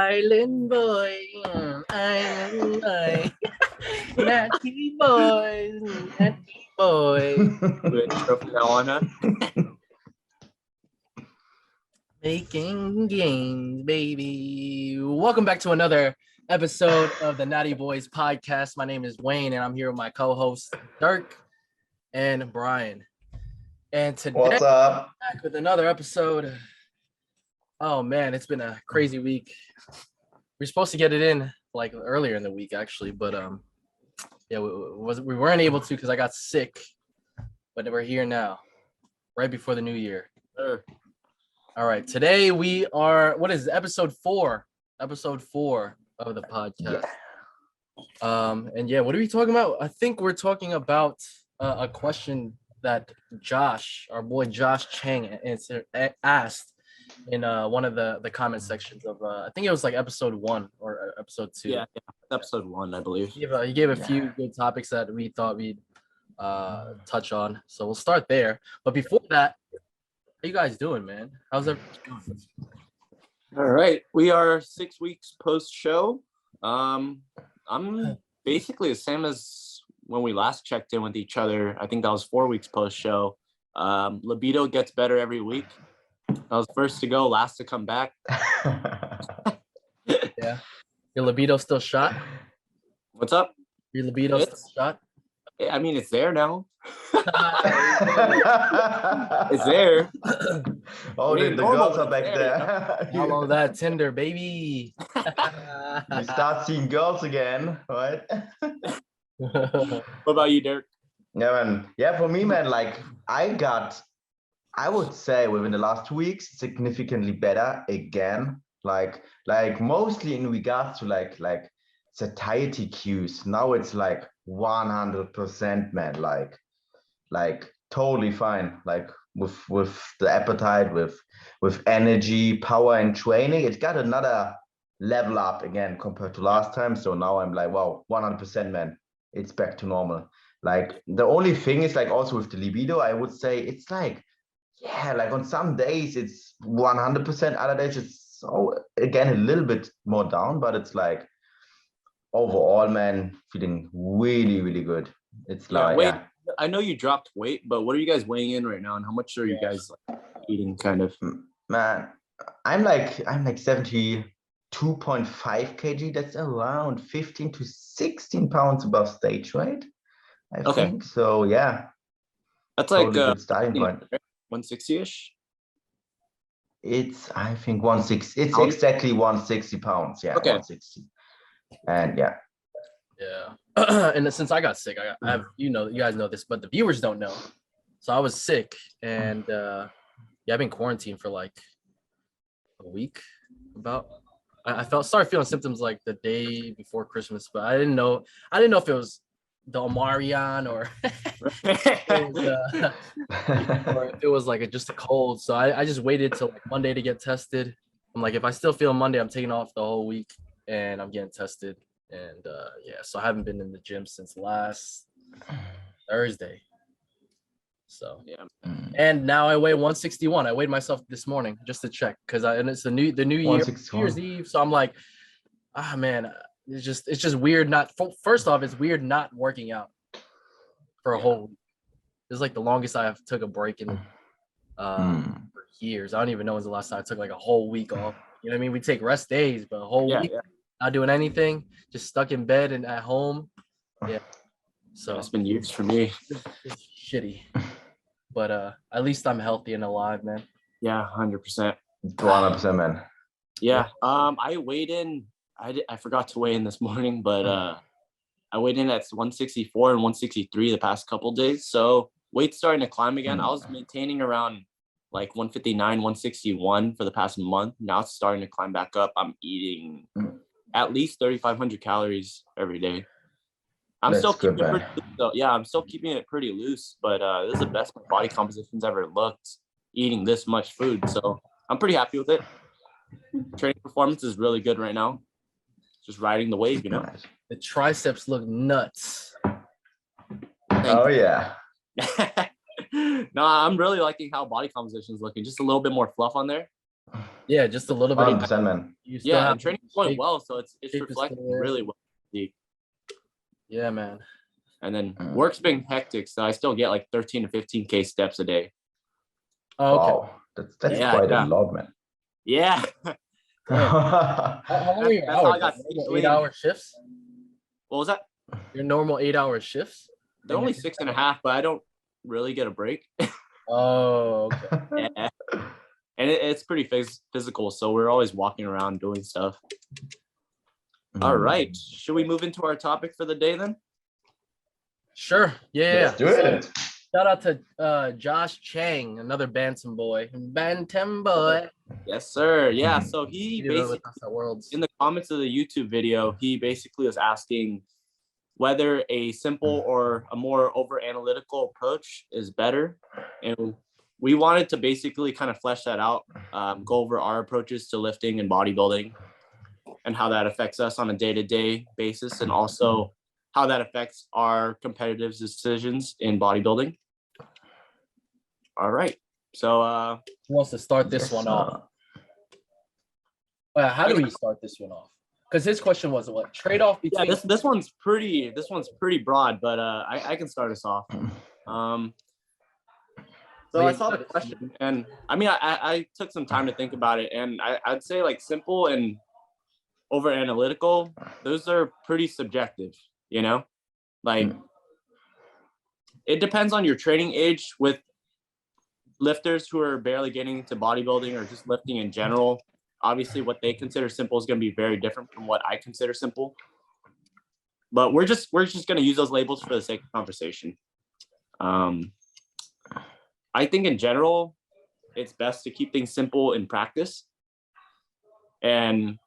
Island boy, island boy, natty boys, natty boys. Intro from now on, huh? Making gains, baby. Welcome back to another episode of the Natty Boys Podcast. My name is Wayne, and I'm here with my co-hosts Dirk and Brian. And today, what's up? Back with another episode. Oh man, it's been a crazy week. We're supposed to get it in like earlier in the week, actually, but yeah, we weren't able to because I got sick. But we're here now, right before the new year. Sure. All right, today we are. What is it, episode 4? Episode 4 of the podcast. Yeah. And yeah, what are we talking about? I think we're talking about a question that Josh, our boy Josh Chang, asked in one of the comment sections of I think it was like episode 1 or episode 2. Yeah, episode 1, I believe. He gave a few good topics that we thought we'd touch on. So we'll start there. But before that, how you guys doing, man? How's everything going? All right, we are 6 weeks post show. I'm basically the same as when we last checked in with each other. I think that was 4 weeks post show. Libido gets better every week. I was first to go, last to come back. Yeah. Your libido still shot? What's up? Your libido still shot? I mean, it's there now. It's there. Oh, the girls are back there. Follow that Tinder, baby. You start seeing girls again, right? What about you, Derek? Yeah, man. Yeah, for me, man, like I would say within the last 2 weeks, significantly better again. Like mostly in regards to like satiety cues. Now it's like 100%, man. Like totally fine. Like with the appetite, with energy, power, and training, it's got another level up again compared to last time. So now I'm like, wow, 100%, man. It's back to normal. Like the only thing is like also with the libido, I would say it's like, yeah, like on some days it's 100%, other days it's again a little bit more down, but it's like overall, man, feeling really, really good. It's like, wait, I know you dropped weight, but what are you guys weighing in right now, and how much are you guys eating? Kind of, man, I'm like 72.5 kg. That's around 15 to 16 pounds above stage weight, I think. So yeah, that's totally like good starting point. 160-ish. It's I think 160. It's exactly 160 pounds. Yeah, okay. 160. And yeah. And since I got sick, I have, you guys know this, but the viewers don't know. So I was sick, and I've been quarantined for like a week. I started feeling symptoms like the day before Christmas, but I didn't know if it was the Omarion or or if it was like just a cold. So I just waited till like Monday to get tested. I'm like, if I still feel Monday, I'm taking off the whole week and I'm getting tested. And so I haven't been in the gym since last Thursday. So yeah, and now I weigh 161. I weighed myself this morning just to check and it's the new year, New Year's Eve. So I'm like, man, it's just weird. First off, it's weird not working out for a whole week. It's like the longest I have took a break in for years. I don't even know when's the last time I took like a whole week off. You know what I mean? We take rest days, but a whole week not doing anything, just stuck in bed and at home. Yeah. So it's been years for me. It's shitty. But at least I'm healthy and alive, man. Yeah, 100%. 100%, man. Yeah. I weighed in. I forgot to weigh in this morning, but I weighed in at 164 and 163 the past couple days. So weight's starting to climb again. I was maintaining around like 159, 161 for the past month. Now it's starting to climb back up. I'm eating at least 3,500 calories every day. I'm still keeping it pretty loose, but this is the best my body composition's ever looked, eating this much food. So I'm pretty happy with it. Training performance is really good right now. Just riding the wave, The triceps look nuts. Oh yeah. No, I'm really liking how body composition is looking. Just a little bit more fluff on there. Yeah, just a little bit. 100%, man. You still Yeah, have and training's going shape- well, so it's shape is reflecting still there. really well. Yeah, man. And then work's been hectic, so I still get like 13 to 15K steps a day. Oh, okay. Wow, that's Yeah, quite yeah. a lot, man. Yeah. Damn. How long are your That's how I hours? got Like, normal six lean. 8-hour shifts? What was that? Your normal 8-hour shifts? They're only 6.5, but I don't really get a break. Oh, okay. Yeah. And it's pretty physical, so we're always walking around doing stuff. All right, should we move into our topic for the day then? Sure. Yeah. Let's do it. Shout out to Josh Chang, another Bantam boy. Bantam boy. Yes, sir. Yeah, so he did it with basically, us at Worlds. in the comments of the YouTube video, he basically was asking whether a simple or a more over analytical approach is better. And we wanted to basically kind of flesh that out, go over our approaches to lifting and bodybuilding and how that affects us on a day-to-day basis, and also how that affects our competitive decisions in bodybuilding. All right. So Who wants to start this one off? How do we start this one off? Because his question was what trade-off between. yeah, this one's pretty broad, but I can start us off. So I saw the question, and I mean I took some time to think about it, and I'd say like simple and over analytical, those are pretty subjective, you know? Like it depends on your training age. With lifters who are barely getting into bodybuilding or just lifting in general, obviously what they consider simple is going to be very different from what I consider simple. But we're just going to use those labels for the sake of conversation. I think in general, it's best to keep things simple in practice. And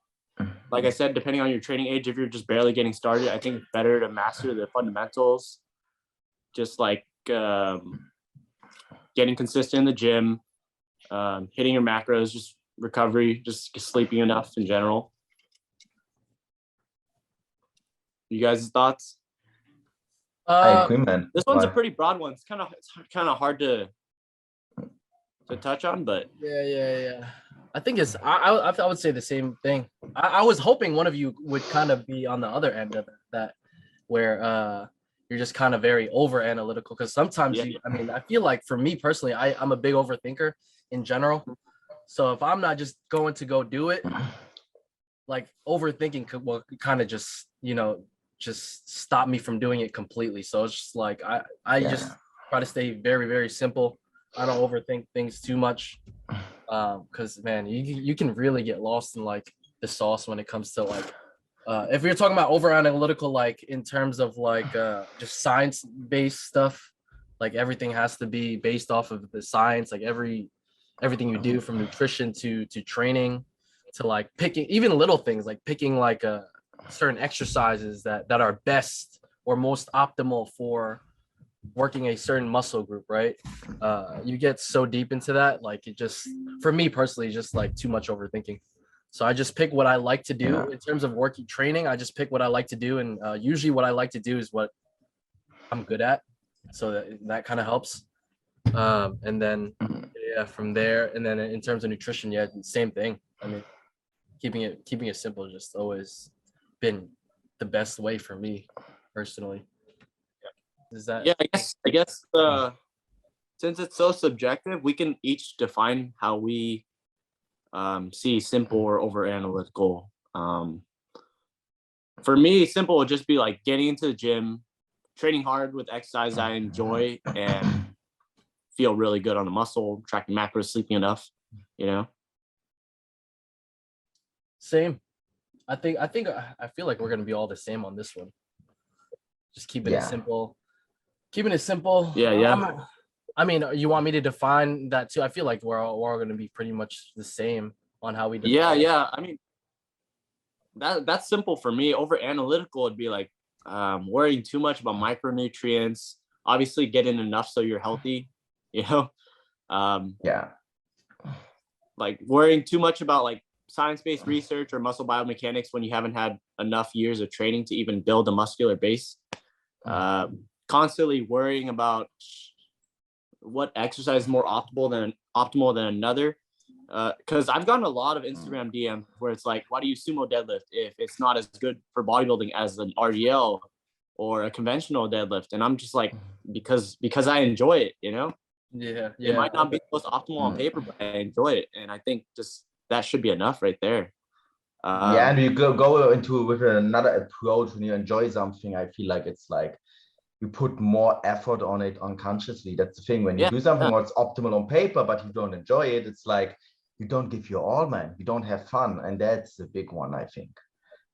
like I said, depending on your training age, if you're just barely getting started, I think it's better to master the fundamentals, just like getting consistent in the gym, hitting your macros, just recovery, just sleeping enough in general. You guys' thoughts? I agree, man. This one's a pretty broad one. It's kind of hard to touch on, but Yeah. I think it's. I would say the same thing. I was hoping one of you would kind of be on the other end of that, where you're just kind of very over analytical. Because sometimes I mean, I feel like for me personally, I'm a big overthinker in general. So if I'm not just going to go do it, like overthinking could kind of just just stop me from doing it completely. So it's just like I just try to stay very, very simple. I don't overthink things too much. Because man, you can really get lost in like the sauce when it comes to like if you're talking about over analytical, like in terms of like just science based stuff, like everything has to be based off of the science, like everything you do from nutrition to training to like picking even little things like picking like certain exercises that are best or most optimal for working a certain muscle group, right? You get so deep into that, like it just, for me personally, just like too much overthinking. So I just pick what I like to do in terms of working training. I just pick what I like to do, and usually what I like to do is what I'm good at. So that kind of helps. And then from there, and then in terms of nutrition, same thing. I mean, keeping it simple has just always been the best way for me personally. Is that? Yeah, I guess since it's so subjective, we can each define how we see simple or over analytical. For me, simple would just be like getting into the gym, training hard with exercise I enjoy, and feel really good on the muscle, tracking macros, sleeping enough, you know? Same. I feel like we're gonna be all the same on this one. Just keeping it simple. Keeping it simple. Yeah. I mean, you want me to define that too? I feel like we're all going to be pretty much the same on how we define. Yeah. I mean, that's simple for me. Over analytical would be like worrying too much about micronutrients. Obviously, getting enough so you're healthy. You know. Like worrying too much about like science-based research or muscle biomechanics when you haven't had enough years of training to even build a muscular base. Constantly worrying about what exercise is more optimal than another. Because I've gotten a lot of Instagram DM where it's like, why do you sumo deadlift if it's not as good for bodybuilding as an RDL or a conventional deadlift? And I'm just like, because I enjoy it, you know? Yeah. It might not be the most optimal on paper, but I enjoy it. And I think just that should be enough right there. Yeah, and you go into with another approach when you enjoy something. I feel like it's like you put more effort on it unconsciously. That's the thing. When you do something what's optimal on paper, but you don't enjoy it, it's like you don't give your all, man. You don't have fun, and that's the big one, I think.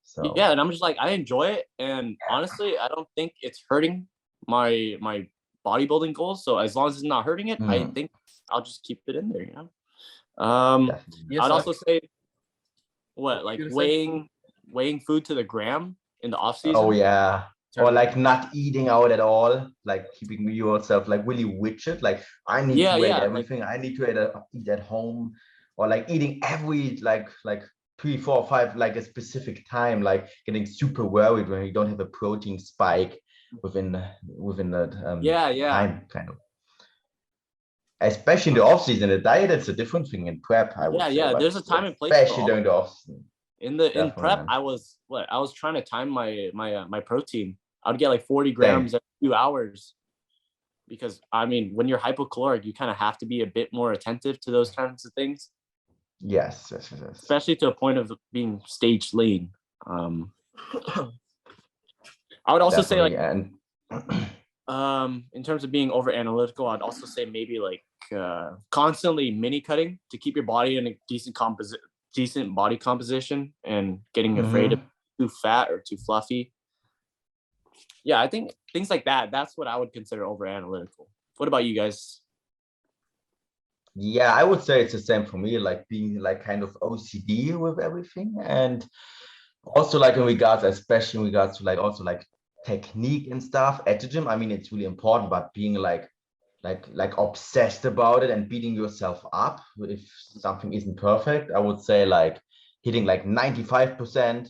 So yeah, and I'm just like, I enjoy it, and honestly, I don't think it's hurting my bodybuilding goals. So as long as it's not hurting it, I think I'll just keep it in there. You know. I'd also say like weighing food to the gram in the off season. Oh yeah. Or like not eating out at all, like keeping yourself like really rigid. Like I need to eat everything. Like, I need to eat at home, or like eating every like 3, 4, 5 like a specific time. Like getting super worried when you don't have a protein spike within the time kind of. Especially in the off season, the diet it's a different thing in prep. I would say, there's a time and place. Especially during the off season. In prep, I was trying to time my protein. I'd get like 40 grams every 2 hours, because I mean, when you're hypocaloric, you kind of have to be a bit more attentive to those kinds of things. Yes. Especially to a point of being stage lean. I would also say like, in terms of being over analytical, I'd also say maybe like constantly mini cutting to keep your body in a decent body composition, and getting afraid of too fat or too fluffy. Yeah, I think things like that, that's what I would consider over analytical. What about you guys? Yeah, I would say it's the same for me, like being like kind of OCD with everything. And also like especially in regards to like also like technique and stuff at the gym. I mean, it's really important, but being like obsessed about it and beating yourself up if something isn't perfect, I would say like hitting like 95%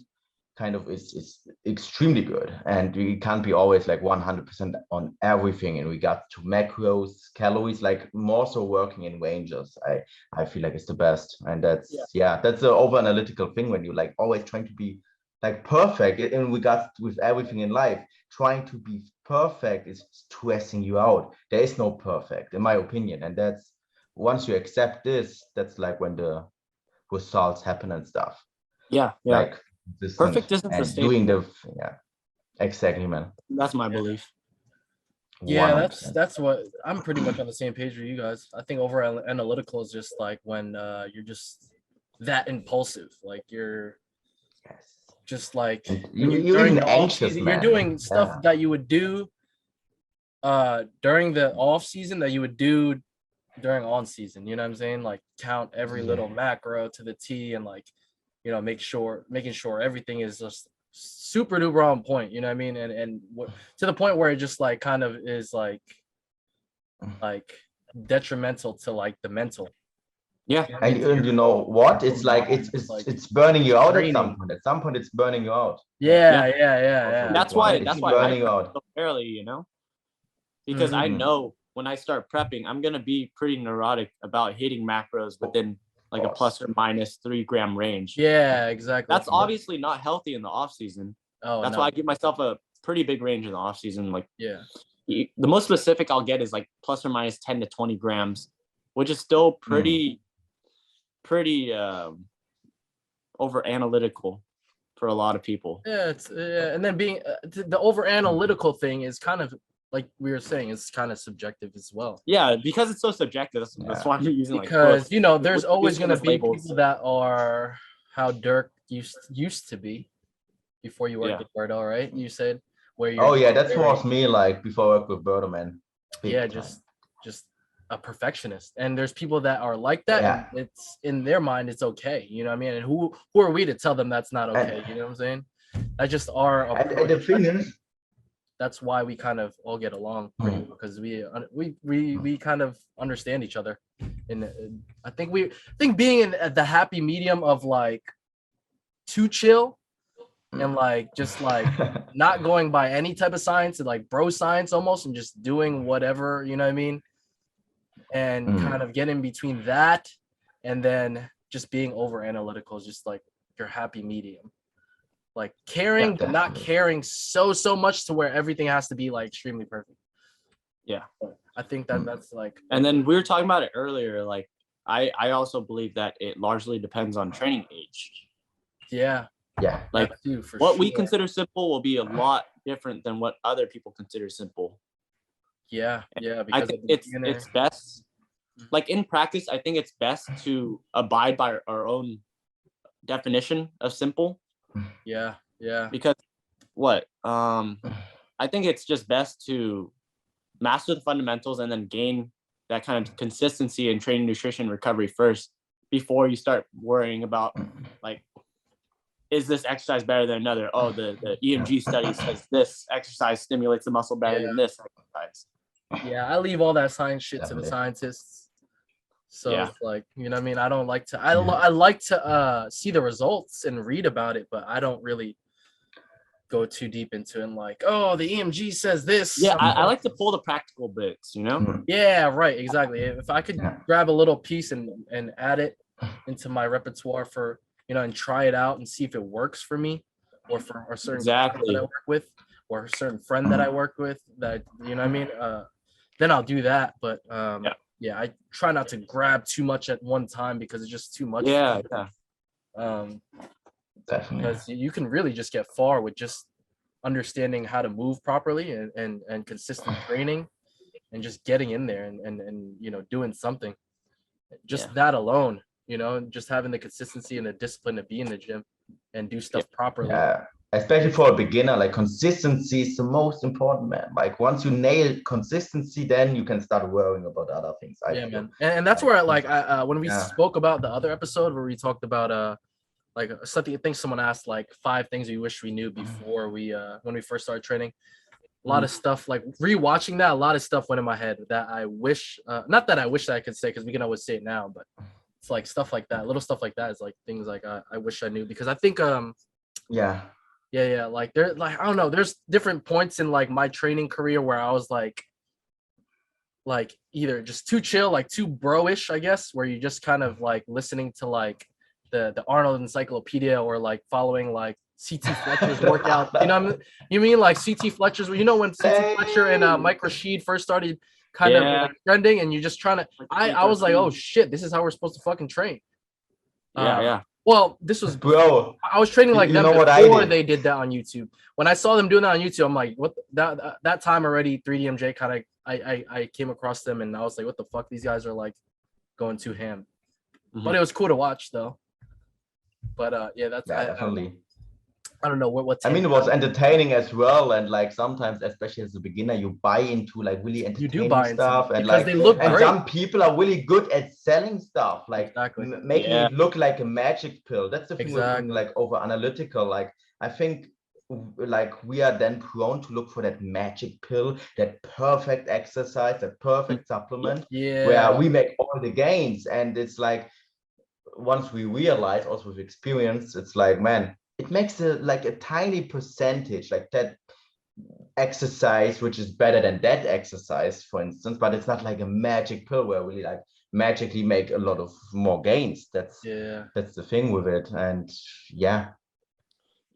kind of is extremely good, and we can't be always like 100% on everything in regards to macros, calories, like more so working in ranges. I feel like it's the best, and that's that's the over analytical thing when you like always trying to be like perfect in regards with everything in life. Trying to be perfect is stressing you out. There is no perfect, in my opinion, and that's once you accept this, that's like when the results happen and stuff. Like perfect isn't and sustainable. doing exactly, man. That's my belief. Yeah, 100%. That's what I'm pretty much on the same page with you guys. I think over analytical is just like when you're just that impulsive, like you're just like you're even anxious, man. You're doing stuff that you would do during the off season that you would do during on season. You know what I'm saying? Like count every little macro to the T, and like, you know, making sure everything is just super duper on point, you know what I mean? And to the point where it just like kind of is like detrimental to like the mental. Yeah. And you know what? It's like it's burning you out at some point. At some point it's burning you out. Yeah. That's why burning you out so early, you know? Because I know when I start prepping, I'm gonna be pretty neurotic about hitting macros within like a plus or minus 3 gram range. Yeah, exactly. That's obviously not healthy in the off season. That's why I give myself a pretty big range in the off season. Like, the most specific I'll get is like plus or minus 10 to 20 grams, which is still pretty over analytical for a lot of people. Yeah, and then being the over analytical thing is kind of like we were saying, it's kind of subjective as well. Yeah, because it's so subjective. That's why I'm using because you know, there's always going to be people that are how Dirk used to be before you worked with Berto, right? You said where you're that was me like before I worked with Berto, man. Just a perfectionist. And there's people that are like that, and it's in their mind it's okay, you know what I mean? And who are we to tell them that's not okay? You know what I'm saying? That's just our approach. And the thing is, that's why we kind of all get along pretty well, because we kind of understand each other. And I think being in the happy medium of like too chill and like just like not going by any type of science, and like bro science almost, and just doing whatever, you know what I mean? And kind of getting between that and then just being over analytical is just like your happy medium. Like caring, but not caring so much to where everything has to be like extremely perfect. Yeah. I think that's like. And then we were talking about it earlier. Like I also believe that it largely depends on training age. Yeah. Like too, what we consider simple will be a lot different than what other people consider simple. Yeah. Because I think it's best. Like in practice, I think it's best to abide by our own definition of simple. Yeah. Because I think it's just best to master the fundamentals and then gain that kind of consistency in training, nutrition, recovery first before you start worrying about like, is this exercise better than another? Oh, the EMG study says this exercise stimulates the muscle better than this exercise. Yeah, I leave all that science shit to the scientists. So it's like, you know what I mean? I don't like to, I like to see the results and read about it, but I don't really go too deep into it and like, oh, the EMG says this. Yeah, I like to pull the practical bits, you know? Yeah, right, exactly. If I could grab a little piece and add it into my repertoire for, you know, and try it out and see if it works for me or for a certain client that I work with or a certain friend that I work with that, you know what I mean? Then I'll do that. But yeah, I try not to grab too much at one time because it's just too much. Yeah. Definitely. Because you can really just get far with just understanding how to move properly and consistent training and just getting in there and you know, doing something. Just that alone, you know, just having the consistency and the discipline to be in the gym and do stuff properly. Yeah. Especially for a beginner, like consistency is the most important, man. Like once you nail consistency, then you can start worrying about other things. Man. And that's where when we spoke about the other episode where we talked about like something, I think someone asked like 5 things we wish we knew before we when we first started training. A lot of stuff, like rewatching that, a lot of stuff went in my head that I wish, not that I wish that I could say because we can always say it now, but it's like stuff like that, little stuff like that is like things like I wish I knew because I think like there, like I don't know, there's different points in like my training career where I was like either just too chill, like too bro-ish, I guess, where you just kind of like listening to like the Arnold Encyclopedia or like following like CT Fletcher's workout. You know what I mean? You mean like CT Fletcher's, you know, when CT Fletcher and Mike Rashid first started kind of like trending and you're just trying to, I was like, oh shit, this is how we're supposed to fucking train. Well, this was bro. I was training like them before they did that on YouTube. When I saw them doing that on YouTube, I'm like, what? That time already, 3DMJ kind of, I came across them and I was like, what the fuck? These guys are like going too ham. But it was cool to watch though. But yeah, that's definitely. I don't know what. I mean, it was entertaining as well, and like sometimes, especially as a beginner, you buy into like really entertaining stuff, and like they look and great. some people are really good at selling stuff, like making it look like a magic pill. That's the thing with like over analytical. Like I think like we are then prone to look for that magic pill, that perfect exercise, that perfect supplement, where we make all the gains, and it's like once we realize also with experience, it's like, man, it makes like a tiny percentage, like that exercise, which is better than that exercise, for instance, but it's not like a magic pill where we like magically make a lot of more gains. That's the thing with it. And the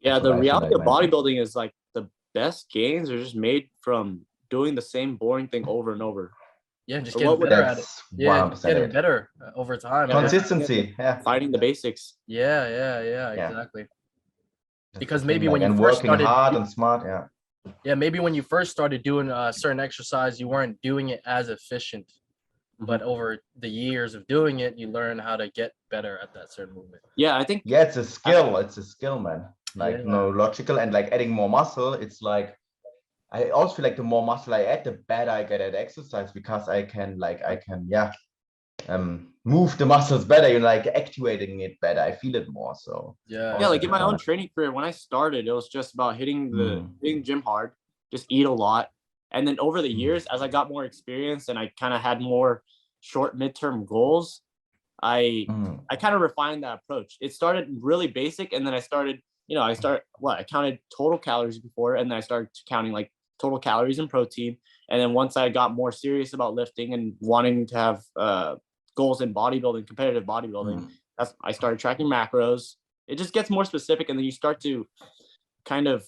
reality of bodybuilding is like the best gains are just made from doing the same boring thing over and over. Yeah, just getting better at it. Yeah, getting better over time. Consistency. Finding the basics. Yeah, exactly. Because maybe when you first started hard and smart, maybe when you first started doing a certain exercise, you weren't doing it as efficient. But over the years of doing it, you learn how to get better at that certain movement. Yeah, I think it's a skill. It's a skill, man. Like no logical, and like adding more muscle, it's like I also feel like the more muscle I add, the better I get at exercise because I can move the muscles better, you know, like activating it better. I feel it more. So like in my own training career, when I started, it was just about hitting the gym hard, just eat a lot. And then over the years, as I got more experience and I kind of had more short midterm goals, I kind of refined that approach. It started really basic, and then I started, I counted total calories before, and then I started counting like total calories and protein. And then once I got more serious about lifting and wanting to have goals in bodybuilding, competitive bodybuilding. I started tracking macros. It just gets more specific, and then you start to kind of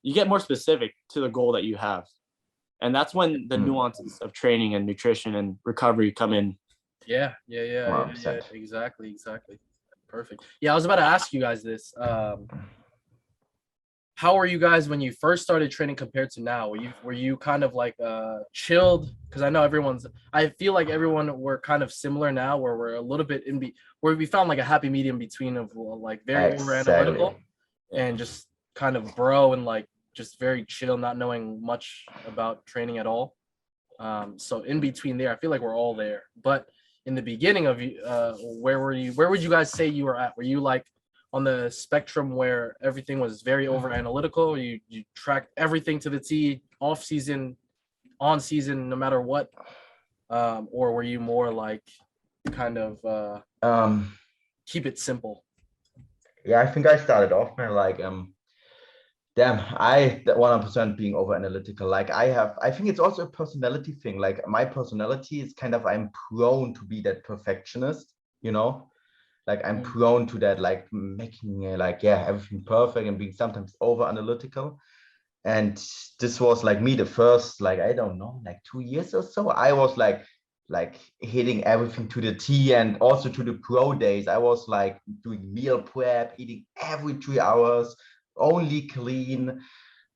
you get more specific to the goal that you have, and that's when the nuances of training and nutrition and recovery come in. Yeah, exactly. Perfect. Yeah, I was about to ask you guys this. How were you guys when you first started training compared to now? Were you kind of like chilled? Because I know I feel like everyone were kind of similar now, where we're a little bit where we found like a happy medium between of like very over analytical and just kind of bro and like just very chill, not knowing much about training at all. So in between there, I feel like we're all there. But in the beginning of where would you guys say you were at? Were you like on the spectrum where everything was very over analytical? You tracked everything to the T, off season, on season, no matter what? Or were you more like kind of keep it simple? Yeah, I think I started off man, like damn, 100% being over analytical. Like I think it's also a personality thing. Like my personality is kind of, I'm prone to be that perfectionist, you know? Like I'm prone to that, like making everything perfect and being sometimes over analytical. And this was like me the first, like, I don't know, like 2 years or so. I was like hitting everything to the T, and also to the pro days. I was like doing meal prep, eating every 3 hours, only clean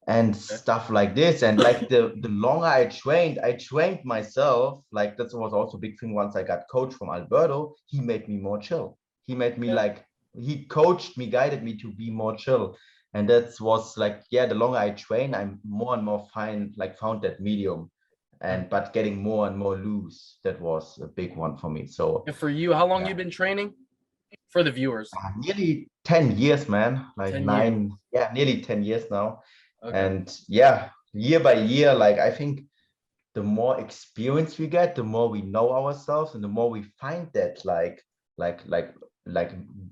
and stuff like this. And like the longer I trained myself. Like that was also a big thing. Once I got coached from Alberto, he made me more chill. He made me he coached me, guided me to be more chill. And that was like, the longer I train, I'm more and more found that medium. And but getting more and more loose, that was a big one for me. So and for you, how long you been training? For the viewers, nearly 10 years, man. Like 9 years. Nearly 10 years now. Okay. And year by year, like I think the more experience we get, the more we know ourselves, and the more we find that like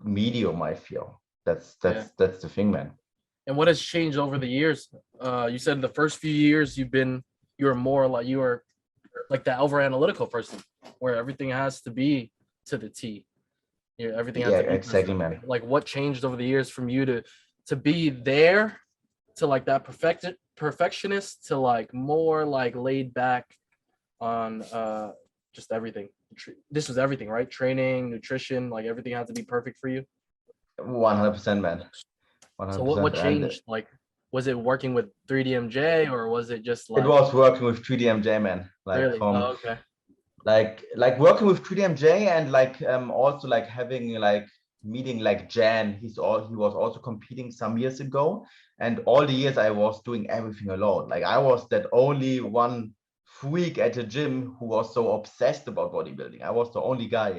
medium. I feel that's the thing, man. And what has changed over the years? You said the first few years you were more like, you were like the over analytical person, where everything has to be to the T. Everything has to be exactly, man. Like what changed over the years from you to be there to like that perfectionist to like more like laid back on just everything? This was everything, right? Training, nutrition, like everything had to be perfect for you. 100%, man. 100%. So what changed? Like, was it working with 3DMJ, or was it just like? It was working with 3DMJ, man. Like really? Okay. Like working with 3DMJ, and like also like having like meeting like Jan. He was also competing some years ago, and all the years I was doing everything alone. Like I was that only one freak at the gym who was so obsessed about bodybuilding. I was the only guy,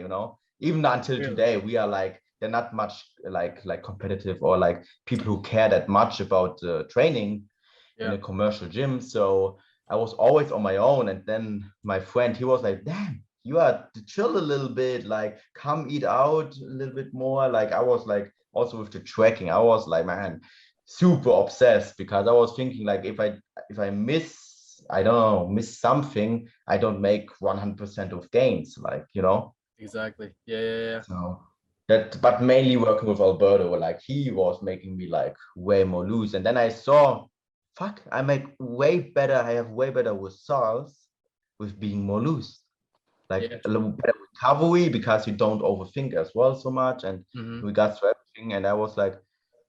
even until today. We are like, they're not much like competitive or like people who care that much about training in a commercial gym. So I was always on my own. And then my friend, he was like, damn, you are to chill a little bit, like come eat out a little bit more. Like I was like, also with the tracking, I was like, man, super obsessed, because I was thinking like, if I miss something, I don't make 100% of gains, like, Exactly. Yeah. So but mainly working with Alberto, like he was making me like way more loose. And then I saw, fuck, I have way better results with being more loose. Like a little better recovery, because you don't overthink as well so much. And we got to everything. And I was like,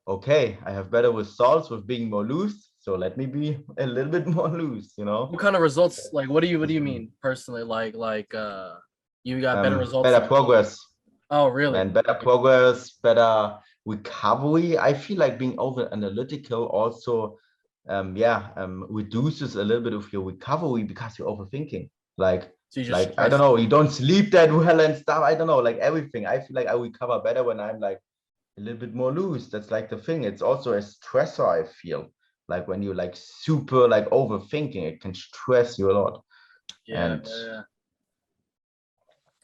okay, I have better results with being more loose. So let me be a little bit more loose, What kind of results? Like, what do you mean personally? Like, you got better results? Better progress. Oh, really? And better progress, better recovery. I feel like being over analytical also, reduces a little bit of your recovery, because you're overthinking. Like, I don't know, you don't sleep that well and stuff. I don't know, like everything. I feel like I recover better when I'm like a little bit more loose. That's like the thing. It's also a stressor, I feel. Like when you like super like overthinking, it can stress you a lot. Yeah.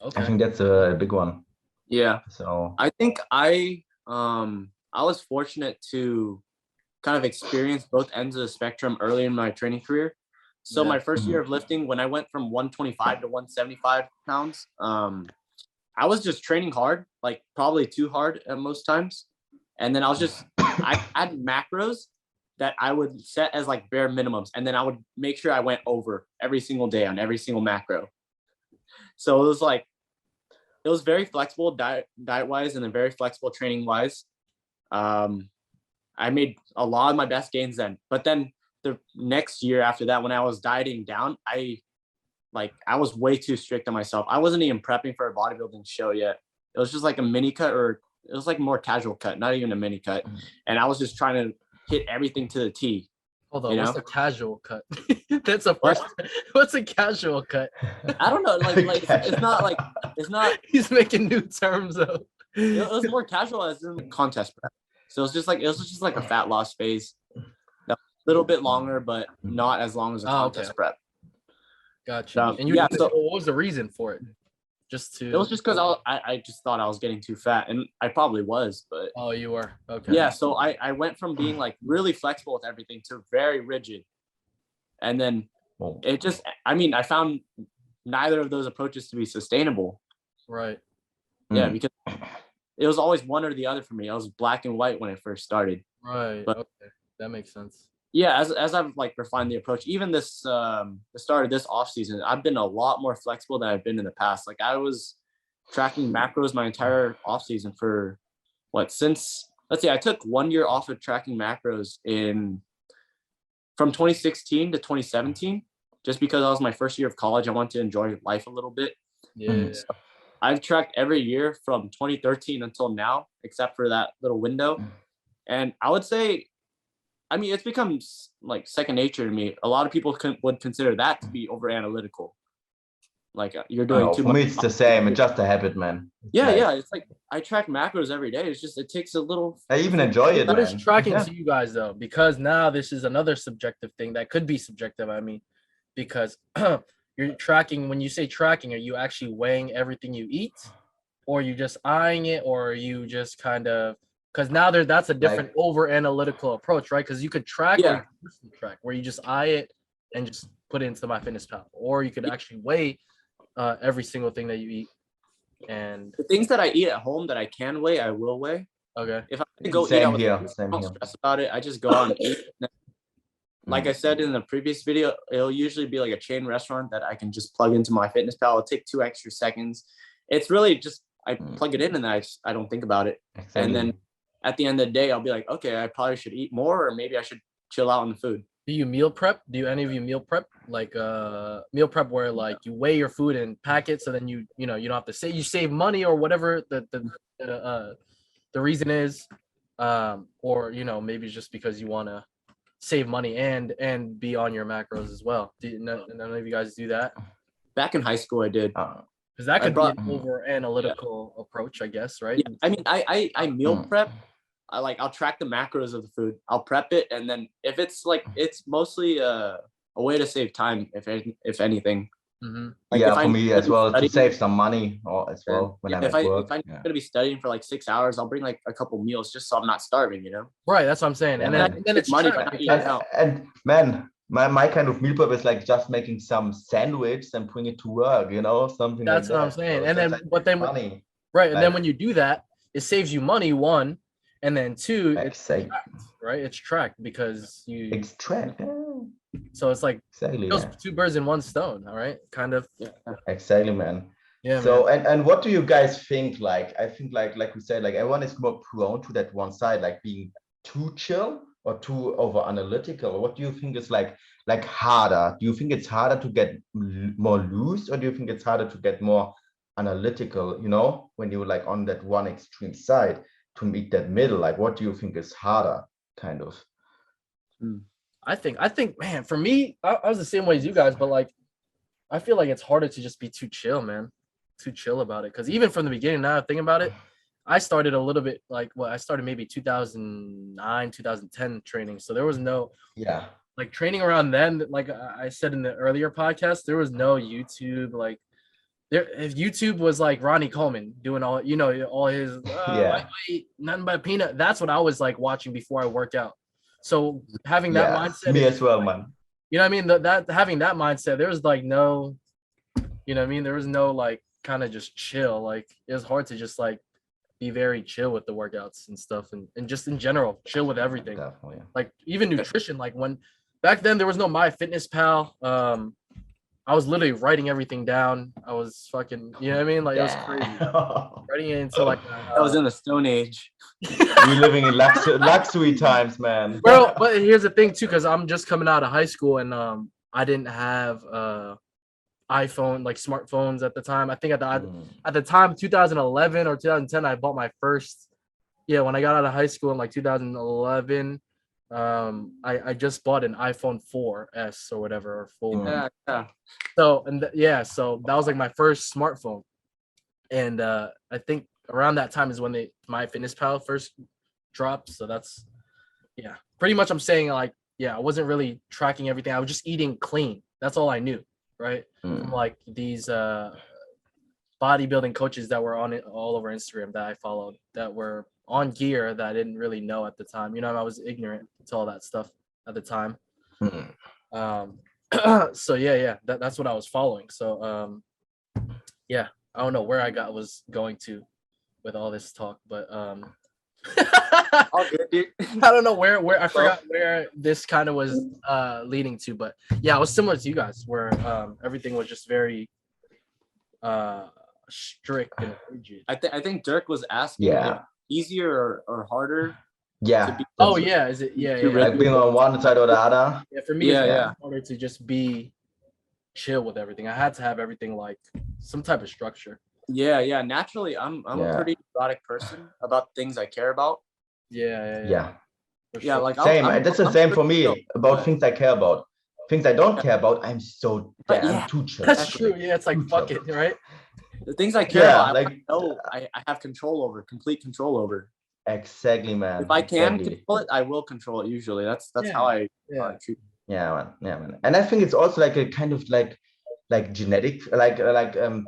Okay. I think that's a big one. Yeah. So I think I was fortunate to kind of experience both ends of the spectrum early in my training career. So Yeah. my first year of lifting, when I went from 125 to 175 pounds, I was just training hard, like probably too hard at most times. And then I had macros that I would set as like bare minimums. And then I would make sure I went over every single day on every single macro. So it was very flexible diet wise, and then very flexible training wise. I made a lot of my best gains then, but then the next year after that, when I was dieting down, I was way too strict on myself. I wasn't even prepping for a bodybuilding show yet. It was just like a mini cut, or it was like more casual cut, not even a mini cut. And I was just trying to hit everything to the T. Hold on, what's a casual cut? That's a first. What's a casual cut? I don't know. It's not. He's making new terms though. It was more casual as in contest prep. So it was just like a fat loss phase. A little bit longer, but not as long as a contest prep. Gotcha. And what was the reason for it? It was just because I just thought I was getting too fat, and I probably was, but you were. Okay. Yeah, so I went from being like really flexible with everything to very rigid. And then I found neither of those approaches to be sustainable. Right. Yeah, because it was always one or the other for me. I was black and white when I first started. Right. But, okay. That makes sense. Yeah, as I've like refined the approach, even the start of this off season, I've been a lot more flexible than I've been in the past. Like I was tracking macros my entire off season for I took 1 year off of tracking macros from 2016 to 2017, just because that was my first year of college. I wanted to enjoy life a little bit. Yeah. So I've tracked every year from 2013 until now, except for that little window. And I would say, it's become like second nature to me. A lot of people would consider that to be over analytical. Like you're doing too much. For me, it's the same. It's just a habit, man. It's like I track macros every day. It's just, it takes a little. I even enjoy it. What is tracking to you guys though? Because now this is another subjective thing that could be subjective. Because you're tracking. When you say tracking, are you actually weighing everything you eat, or are you just eyeing it, or are you just kind of? Because now that's a different over analytical approach, right? Because you could track where you just eye it and just put it into MyFitnessPal, or you could actually weigh every single thing that you eat. And the things that I eat at home that I can weigh, I will weigh. Okay. If I go eat out, I don't stress about it. I just go out and eat. Like I said in the previous video, it'll usually be like a chain restaurant that I can just plug into MyFitnessPal. It'll take 2 extra seconds. It's really just I plug it in and I don't think about it. Exactly. And then at the end of the day, I'll be like, okay, I probably should eat more, or maybe I should chill out on the food. Do you meal prep? Do any of you meal prep? Like meal prep where like you weigh your food and pack it, so then you don't have to you save money or whatever the reason is, or maybe it's just because you want to save money and be on your macros as well. None of you guys do that? Back in high school, I did. Because that could be an over analytical approach, I guess, right? Yeah, I meal prep. I'll track the macros of the food. I'll prep it, and then if it's it's mostly a way to save time, if anything. Mm-hmm. For me as well, to save some money as well when I'm at work. If I'm going to be studying for like 6 hours, I'll bring like a couple meals just so I'm not starving, Right, that's what I'm saying. And then it's money. And man, my kind of meal prep is like just making some sandwich and bring it to work, something. That's like what that. I'm saying. So and then, like funny. Right, and then when you do that, it saves you money, one, and then two, it's tracked, right? It's tracked because it's tracked. Yeah. So it's like those 2 birds in 1 stone, all right? Kind of. Yeah. Exactly, man. Yeah. So and what do you guys think? Like I think like we said, like everyone is more prone to that one side, like being too chill or too over analytical. What do you think is like harder? Do you think it's harder to get more loose, or do you think it's harder to get more analytical? When you're like on that one extreme side, to meet that middle, like what do you think is harder, kind of? I think, man, for me, I was the same way as you guys, but like, I feel like it's harder to just be too chill, man, too chill about it. Because even from the beginning, now thinking about it, I started a little bit I started maybe 2009, 2010 training. So there was no, like training around then, like I said in the earlier podcast, there was no YouTube, like if YouTube was like Ronnie Coleman doing all his lightweight, nothing but peanut. That's what I was like watching before I worked out. So having that mindset, me as well, man. you know what I mean? That having that mindset, there was like no, you know what I mean? There was no like kind of just chill. Like it was hard to just like be very chill with the workouts and stuff and just in general, chill with everything. Definitely. Like even nutrition, like when back then there was no MyFitnessPal. I was literally writing everything down. I was fucking, you know what I mean? Like it was crazy. Writing it into like That was in the Stone Age. We living in luxury times, man. Bro, but here's the thing too, because I'm just coming out of high school and I didn't have iPhone, like smartphones at the time. I think at the time 2011 or 2010 I bought my first, when I got out of high school in like 2011. I just bought an iPhone 4S or whatever, or 4. Yeah. So so that was like my first smartphone, and I think around that time is when MyFitnessPal first dropped. So that's pretty much I'm saying like I wasn't really tracking everything. I was just eating clean. That's all I knew, right? From like these bodybuilding coaches that were on it all over Instagram that I followed that were on gear that I didn't really know at the time. You know, I was ignorant to all that stuff at the time. So that's what I was following. So I don't know where I was going to with all this talk, but all good, dude. I don't know where I forgot where this kind of was leading to, but I was similar to you guys where everything was just very strict and rigid. I think Dirk was asking if easier or harder. Yeah. Is it? Yeah. Like being on one side or the other. Yeah, for me, it's harder to just be chill with everything. I had to have everything like some type of structure. Yeah. Naturally, I'm a pretty neurotic person about things I care about. Yeah. Sure. Like same. That's the same for me about things I care about. Things I don't care about, I'm so damn too chill. That's true. Yeah, it's like fuck it, right? The things I care about, like I have complete control over. Exactly, man. If I can control it, I will control it. Usually, that's how I treat it. Yeah, man. And I think it's also like a kind of like genetic, like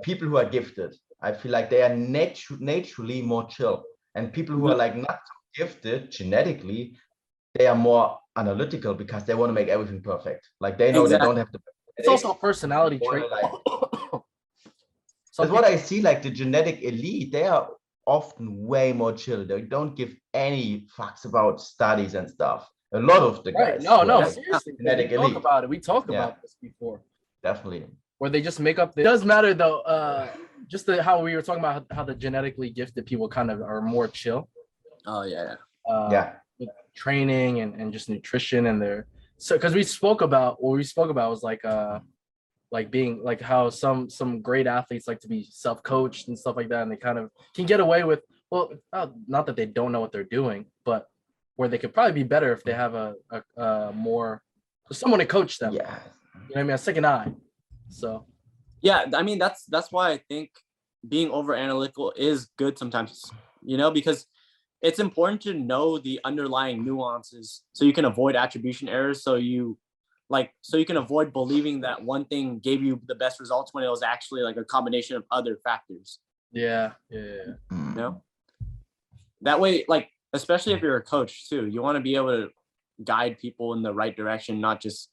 people who are gifted. I feel like they are naturally more chill, and people who are like not so gifted genetically, they are more analytical because they want to make everything perfect. Like they know they don't have to. It's also a personality trait. That's what I see. Like the genetic elite, they are often way more chill. They don't give any fucks about studies and stuff. A lot of the guys. No, seriously. Genetic elite. Talk about it. We talked about this before. Definitely. Where they just make up. It does matter though. Just how we were talking about how the genetically gifted people kind of are more chill. Oh yeah. With training and just nutrition and because we spoke about was like being like how some great athletes like to be self-coached and stuff like that, and they kind of can get away with not that they don't know what they're doing, but where they could probably be better if they have a more someone to coach them. You know what I mean, a second eye. So I mean that's why I think being over analytical is good sometimes, because it's important to know the underlying nuances so you can avoid attribution errors, so you can avoid believing that one thing gave you the best results when it was actually like a combination of other factors. Yeah. That way, like, especially if you're a coach too, you want to be able to guide people in the right direction, not just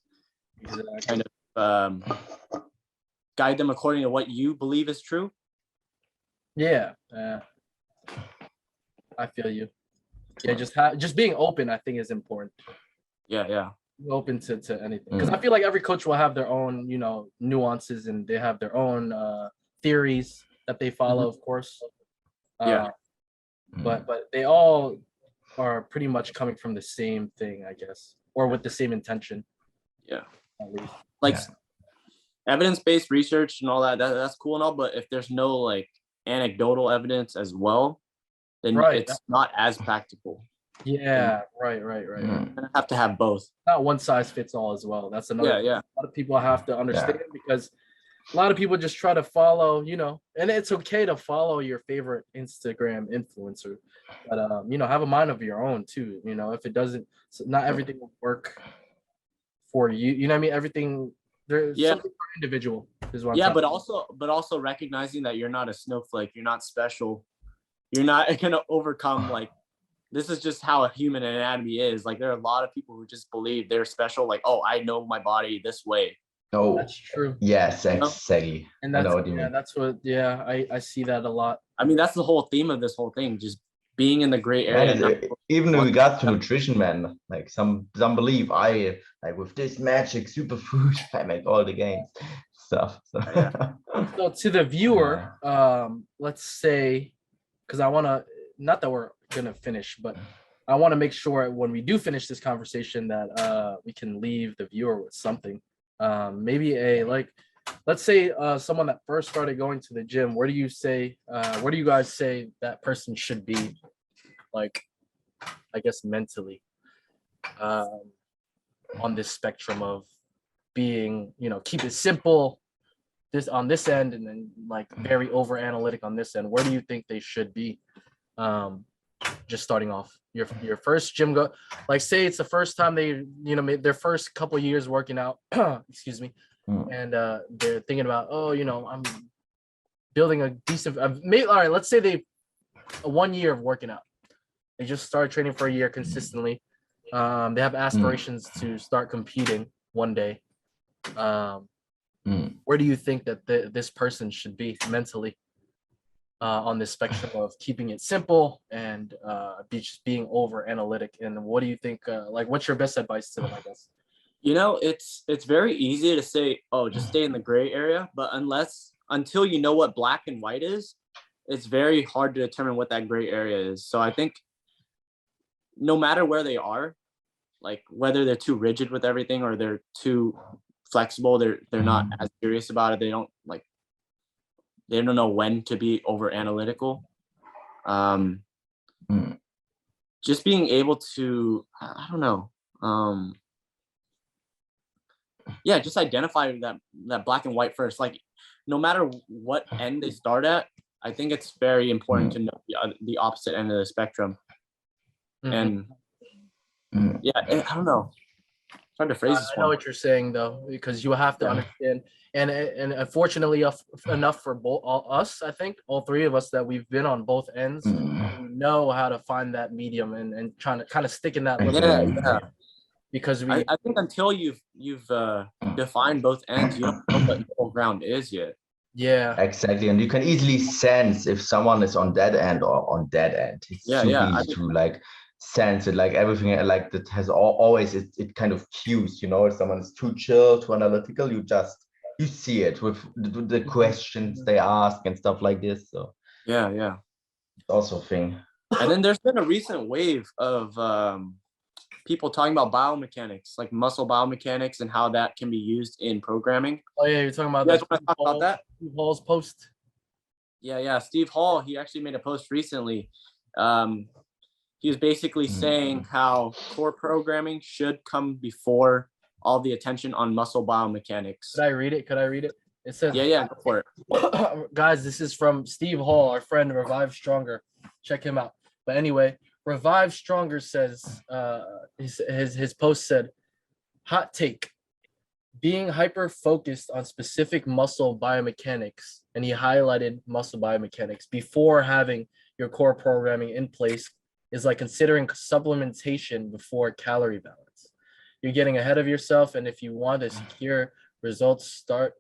kind of guide them according to what you believe is true. I feel you. Just being open, I think, is important. Open to anything, because I feel like every coach will have their own nuances, and they have their own theories that they follow, of course. But they all are pretty much coming from the same thing, I guess, or with the same intention. At least. Like evidence-based research and all that's cool and all, but if there's no like anecdotal evidence as well, then it's not as practical. Right. You have to have both. Not one size fits all as well. That's another thing. A lot of people have to understand, because a lot of people just try to follow, and it's okay to follow your favorite Instagram influencer, but have a mind of your own too. If it doesn't, not everything will work for you. You know what I mean? Everything there's something for individual is what I'm but also recognizing that you're not a snowflake, you're not special, you're not gonna overcome like this is just how a human anatomy is. Like there are a lot of people who just believe they're special. Like, oh, I know my body this way. No, That's true. yes, exactly. And I that's know what you mean. that's what I see that a lot. I mean, that's the whole theme of this whole thing, just being in the gray Man, area. even in regards to nutrition, man, like some believe I like with this magic superfood, I make all the gains stuff. So, So to the viewer, let's say, because I want to, not that we're gonna finish, but I want to make sure when we do finish this conversation that we can leave the viewer with something. Maybe let's say someone that first started going to the gym. Where do you guys say that person should be, like, I guess mentally, on this spectrum of being, keep it simple this on this end, and then like very over analytic on this end? Where do you think they should be? Just starting off your first gym go, like say it's the first time they made their first couple years working out, excuse me, and they're thinking about, I'm building a decent, all right, let's say they 1 year of working out, they just started training for a year consistently, they have aspirations to start competing one day. Where do you think that this person should be mentally on this spectrum of keeping it simple and just being over analytic? And what do you think, what's your best advice to them, I guess? It's very easy to say, oh, just stay in the gray area, but until you know what black and white is, it's very hard to determine what that gray area is. So I think no matter where they are, like whether they're too rigid with everything or they're too flexible, they're not as serious about it, they don't know when to be over analytical. Just being able to, I don't know, just identify that black and white first. Like no matter what end they start at, I think it's very important to know the opposite end of the spectrum. And I don't know, it's hard to phrase this. I know what you're saying though, because you have to understand, and unfortunately enough for us, I think all three of us, that we've been on both ends, we know how to find that medium and trying to kind of stick in that little because I think until you've defined both ends, you don't know what middle ground is yet. Yeah, exactly. And you can easily sense if someone is on that end or on that end. It's easy to like sense it, like everything like that has always it kind of cues, if someone is too chill, too analytical, you see it with the questions they ask and stuff like this. So it's also a thing. And then there's been a recent wave of people talking about biomechanics, like muscle biomechanics, and how that can be used in programming. Oh yeah, you're talking about that. Talk about that? Steve Hall's post. Yeah. Steve Hall, he actually made a post recently. He was basically saying how core programming should come before all the attention on muscle biomechanics. Could I read it? It says, go for it. Guys, this is from Steve Hall, our friend Revive Stronger. Check him out. But anyway, Revive Stronger says, his post said, hot take, being hyper focused on specific muscle biomechanics, and he highlighted muscle biomechanics before having your core programming in place is like considering supplementation before calorie balance. You're getting ahead of yourself, and if you want to secure results, start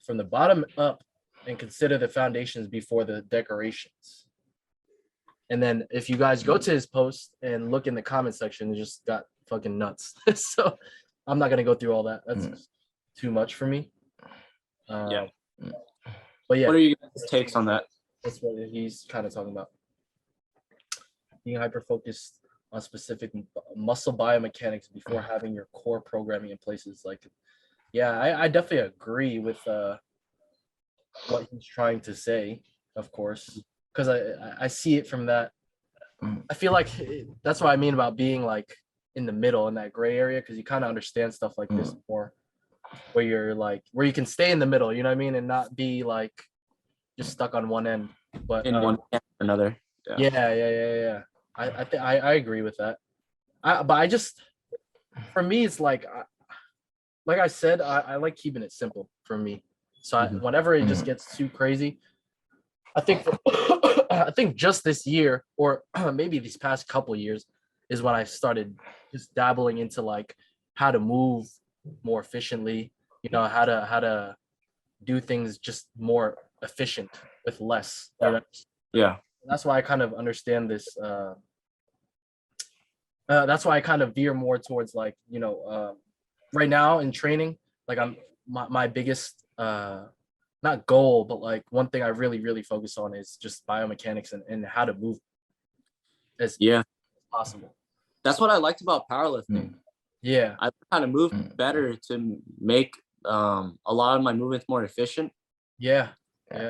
from the bottom up and consider the foundations before the decorations. And then if you guys go to his post and look in the comment section, it just got fucking nuts. So I'm not gonna go through all that. That's too much for me. But yeah. What are your guys' takes on that? That's what he's kind of talking about. Being hyper-focused on specific muscle biomechanics before having your core programming in place is like, I definitely agree with what he's trying to say, of course, because I see it from that. I feel like that's what I mean about being like in the middle, in that gray area, because you kind of understand stuff like this more, where you're like, where you can stay in the middle, you know what I mean, and not be like just stuck on one end, but in one camp or another. Yeah. I agree with that. But I just, for me, it's like I said, I like keeping it simple for me. So whenever it just gets too crazy, I think I think just this year, or maybe these past couple years, is when I started just dabbling into like how to move more efficiently, how to do things just more efficient with less. Yeah. That's why I kind of understand this. That's why I kind of veer more towards like, right now in training, like I'm my biggest not goal, but like one thing I really, really focus on is just biomechanics and how to move as possible. That's what I liked about powerlifting. Yeah. I kind of moved better to make a lot of my movements more efficient. Yeah.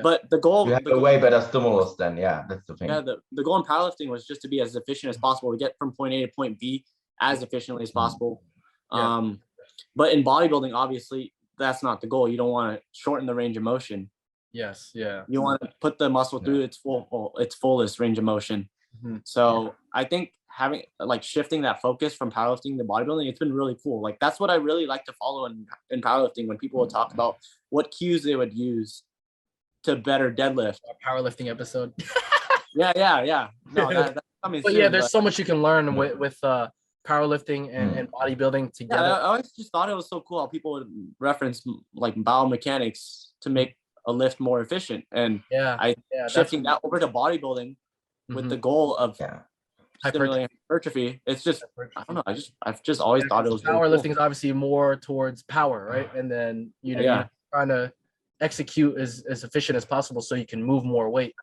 But the goal, you have a way better stimulus then. Yeah, that's the thing. Yeah, the goal in powerlifting was just to be as efficient as possible, to get from point A to point B as efficiently as possible. But in bodybuilding, obviously, that's not the goal. You don't want to shorten the range of motion. Yes. Yeah. You want to put the muscle through its fullest range of motion. So I think having shifting that focus from powerlifting to bodybuilding, it's been really cool. Like that's what I really like to follow in powerlifting, when people would talk about what cues they would use to better deadlift. Our powerlifting episode. Yeah. No, that's coming but soon, there's so much you can learn with powerlifting and bodybuilding together. I always just thought it was so cool how people would reference like biomechanics to make a lift more efficient, and shifting that over to bodybuilding with the goal of stimulating hypertrophy. It's just I don't know. I've just always thought it was powerlifting really cool. is obviously more towards power, right? And then you're trying to execute as efficient as possible so you can move more weight.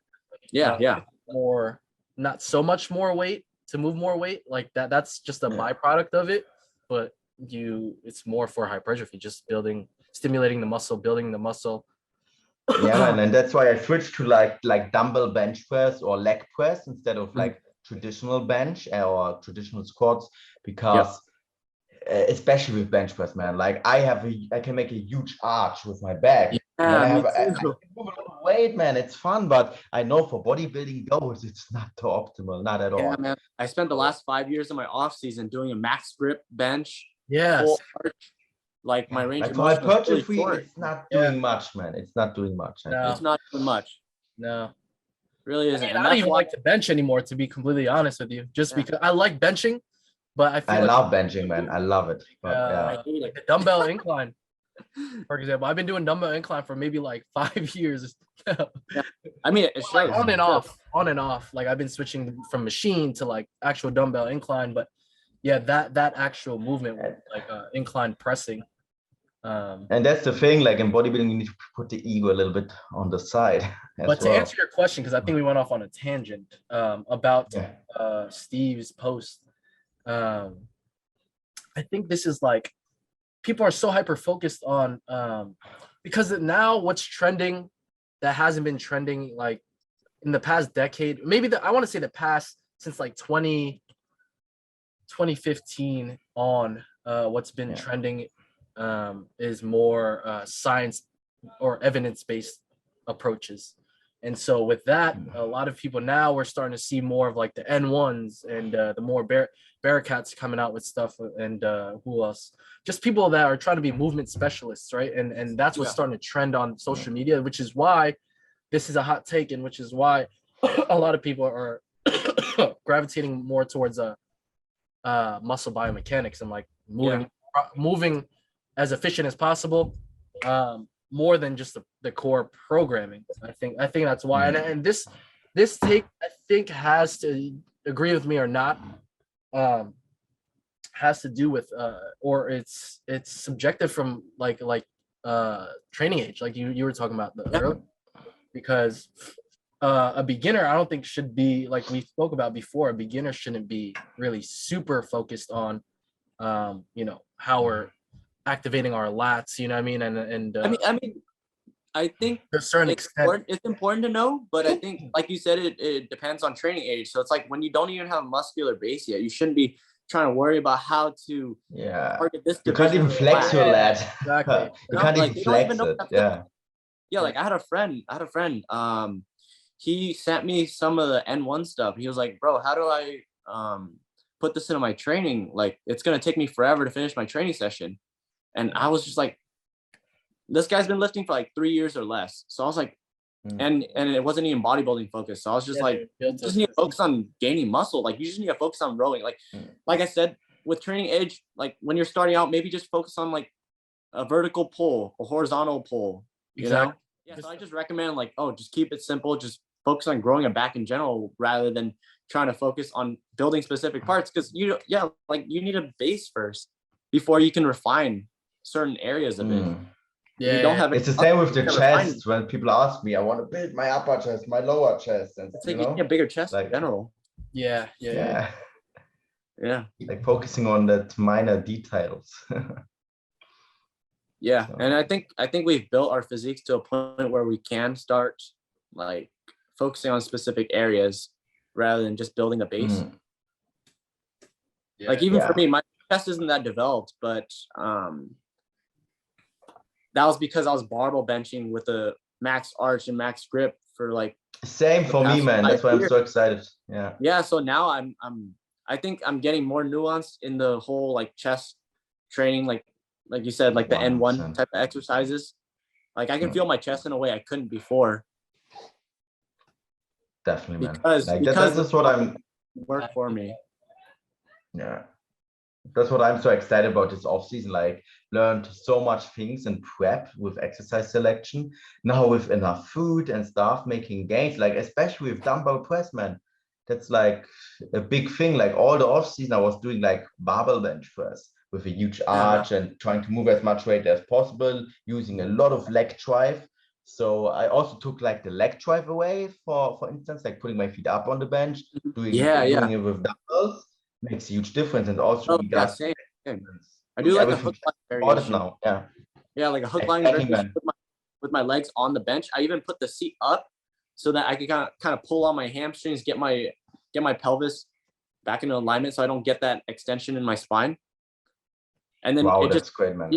More, not so much more weight to move more weight like that. That's just a byproduct of it, but it's more for hypertrophy, just stimulating the muscle, building the muscle. Man, and that's why I switched to like dumbbell bench press or leg press instead of like traditional bench or traditional squats, because especially with bench press, man, like I can make a huge arch with my back. I can move a lot of weight, man. It's fun, but I know for bodybuilding goals, it's not the optimal, not at all. Yeah, man. I spent the last 5 years of my off season doing a max grip bench. Yes. Full arch. Like my range of for motion hypertrophy, it's not doing much, man. It's not doing much. No. It's not doing much. No. Really isn't. I don't even like to bench anymore, to be completely honest with you. Just because I like benching, but I love benching, man. I love it. But, I hate like the dumbbell incline, for example. I've been doing dumbbell incline for maybe like 5 years. I mean, it's like on and off. Like I've been switching from machine to like actual dumbbell incline, but that actual movement, like incline pressing. And that's the thing, like in bodybuilding, you need to put the ego a little bit on the side. But to answer your question, because I think we went off on a tangent about Steve's post. I think this is like, people are so hyper focused on because now what's trending that hasn't been trending like in the past decade, maybe I want to say the past since like 2015 on, what's been trending is more science or evidence-based approaches. And so with that, a lot of people now, we're starting to see more of like the N1s and the more Bearcats coming out with stuff, and who else? Just people that are trying to be movement specialists, right? And that's what's starting to trend on social media, which is why this is a hot take, and which is why a lot of people are gravitating more towards muscle biomechanics and like moving as efficient as possible, more than just the core programming. I think that's why. And this take, I think, has to, agree with me or not, has to do with or it's subjective from like training age, like you were talking about earlier, because a beginner, I don't think should be, like we spoke about before, a beginner shouldn't be really super focused on how we're activating our lats, you know what I mean? And I think to a certain extent it's important to know, but I think, like you said, it depends on training age. So it's like when you don't even have a muscular base yet, you shouldn't be trying to worry about how to target this. You can't even flex your lat. Exactly. You can't even flex it. Like I had a friend. He sent me some of the N1 stuff. He was like, bro, how do I put this into my training? Like, it's gonna take me forever to finish my training session. And I was just like, this guy's been lifting for like 3 years or less. So I was like, and it wasn't even bodybuilding focused. So I was just like, you just need to focus on gaining muscle. Like you just need to focus on rowing. Like I said, with training age, like when you're starting out, maybe just focus on like a vertical pull, a horizontal pull, you know? Yeah, so I just recommend like, just keep it simple. Just focus on growing a back in general rather than trying to focus on building specific parts. Because you need a base first before you can refine certain areas of it. Yeah, you don't have it's the same with the chest. When people ask me, I want to build my upper chest, my lower chest, and it's like you need a bigger chest in general. Yeah. Like focusing on that minor details. Yeah, so. And I think we've built our physiques to a point where we can start like focusing on specific areas rather than just building a base. Like even for me, my chest isn't that developed, but that was because I was barbell benching with a max arch and max grip for like same for me, man. That's why I'm so excited. Yeah, so now I think I'm getting more nuanced in the whole like chest training, like you said, like the 100%. N1 type of exercises. Like I can feel my chest in a way I couldn't before. Definitely, man. Because that's what I'm work for me. Yeah. That's what I'm so excited about this off season. Like learned so much things in prep with exercise selection. Now with enough food and stuff, making gains, like especially with dumbbell press, man. That's like a big thing. Like all the off season, I was doing like barbell bench press with a huge arch and trying to move as much weight as possible, using a lot of leg drive. So I also took like the leg drive away for instance, like putting my feet up on the bench, doing it with dumbbells makes a huge difference. And also we got same. I do like a hook line variation now. Like a hook line variation with my legs on the bench. I even put the seat up so that I can kind of pull on my hamstrings, get my pelvis back into alignment so I don't get that extension in my spine. And then it just great, man.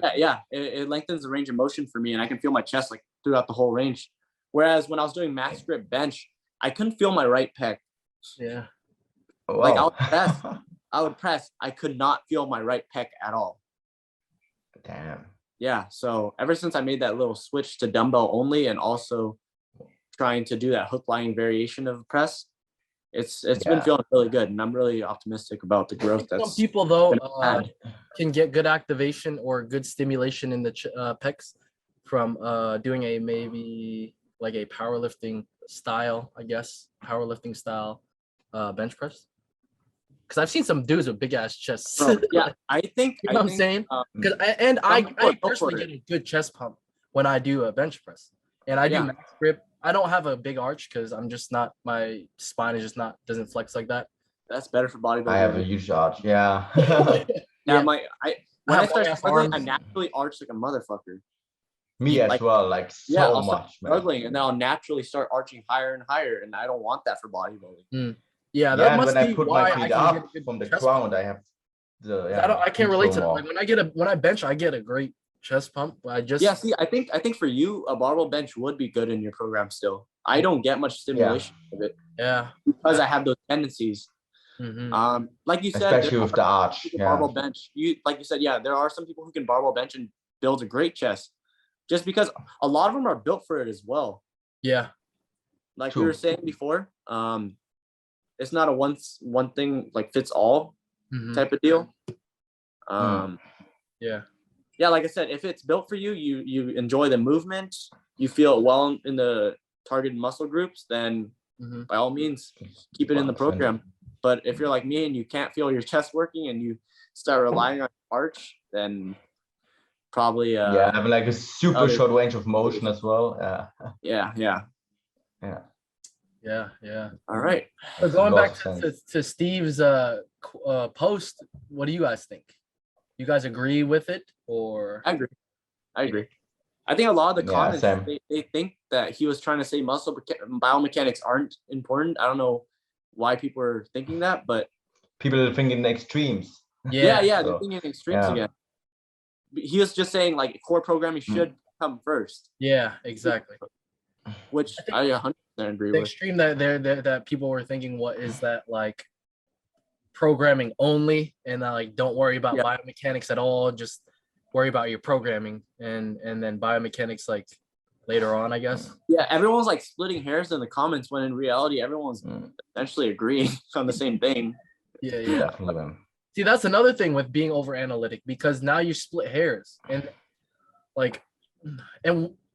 It lengthens the range of motion for me, and I can feel my chest like throughout the whole range. Whereas when I was doing max grip bench, I couldn't feel my right pec. Yeah. Oh, wow. Like I would press. I could not feel my right pec at all. Damn. Yeah. So ever since I made that little switch to dumbbell only, and also trying to do that hook lying variation of press, it's been feeling really good, and I'm really optimistic about the growth. Some people though can get good activation or good stimulation in the pecs from doing maybe like a powerlifting style, powerlifting style bench press. Because I've seen some dudes with big ass chests. I think you know what I'm saying. Because I personally get a good chest pump when I do a bench press, and I do max grip. I don't have a big arch because I'm just not, my spine is just not, doesn't flex like that. That's better for bodybuilding. I have a huge arch. When I start struggling, I naturally arch like a motherfucker. Me as well, like so much, struggling, and then I'll naturally start arching higher and higher, and I don't want that for bodybuilding. That must when be I put why my feet up from the ground, I have I can't relate to that. Like when I bench, I get a great chest pump. I think for you a barbell bench would be good in your program still. I don't get much stimulation of it. Because I have those tendencies. Like you said, especially with the arch. Barbell bench. Like you said, there are some people who can barbell bench and build a great chest, just because a lot of them are built for it as well. Like we were saying before, it's not a one thing like fits all type of deal. Like I said, if it's built for you, you enjoy the movement, you feel well in the targeted muscle groups, then by all means keep it in the program. But if you're like me and you can't feel your chest working and you start relying on arch, then probably having like a super short range of motion as well. All right, so going back to Steve's post, what do you guys think? You guys agree with it, or? I agree. I think a lot of the comments, they think that he was trying to say muscle biomechanics aren't important. I don't know why people are thinking that, but people are thinking in extremes. They're thinking in extremes again. He was just saying like core programming should come first. Yeah, exactly. Which I 100% agree with. The extreme that people were thinking, what is that, like programming only, and like don't worry about biomechanics at all, just worry about your programming, and then biomechanics like later on, I guess. Yeah, everyone's like splitting hairs in the comments when in reality everyone's essentially agreeing on the same thing. Yeah. Definitely, man. See, that's another thing with being over analytic, because now you split hairs and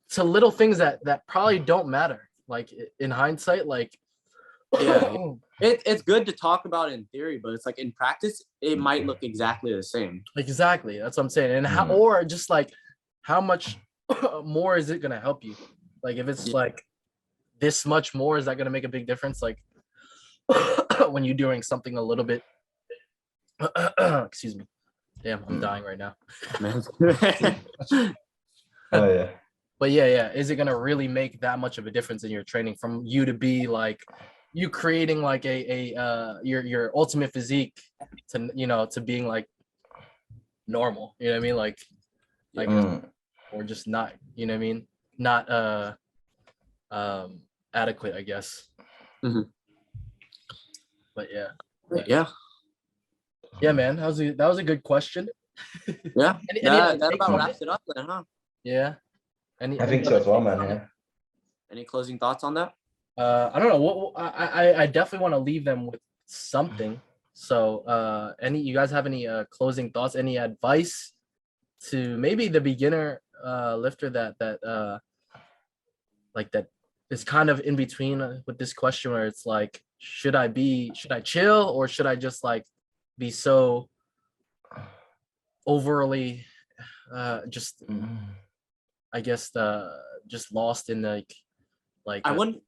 to little things that probably don't matter. Like in hindsight, like it's good to talk about in theory, but it's like in practice it might look exactly the same. Exactly, that's what I'm saying. And how, or just like how much more is it gonna help you? Like if it's like this much more, is that gonna make a big difference? Like when you're doing something a little bit excuse me. Damn, I'm dying right now. Oh yeah. But yeah. Is it gonna really make that much of a difference in your training from you to be like you creating like your ultimate physique to, you know, to being like normal, you know what I mean? Like or just not, you know what I mean? Not adequate, I guess. But yeah, man, that was a good question. Yeah. Any that about wraps it up then, huh? Yeah. I think so as well, man. Yeah. Any closing thoughts on that? I don't know. What I definitely want to leave them with something. So, you guys have any closing thoughts? Any advice to maybe the beginner lifter that is kind of in between with this question, where it's like, should I chill, or should I just like be so overly just I guess just lost in like I wouldn't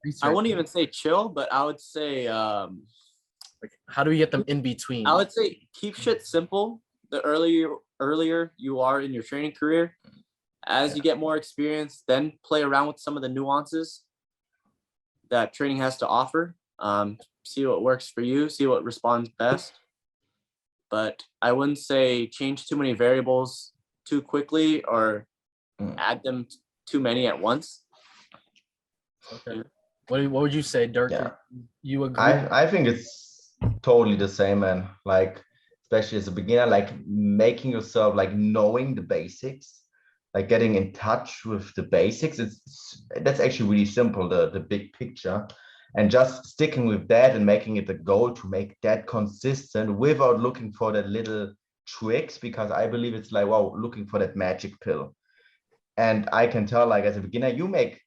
even say chill, but I would say like, how do we get them in between? I would say keep shit simple. The earlier you are in your training career, as you get more experience, then play around with some of the nuances that training has to offer. See what works for you, see what responds best. But I wouldn't say change too many variables too quickly or add them too many at once. Okay. What would you say, Dirk? Yeah. You agree? I think it's totally the same, man. Like, especially as a beginner, like making yourself like knowing the basics, like getting in touch with the basics. That's actually really simple, the big picture. And just sticking with that and making it a goal to make that consistent without looking for that little tricks, because I believe it's like, wow, looking for that magic pill. And I can tell, like, as a beginner, you make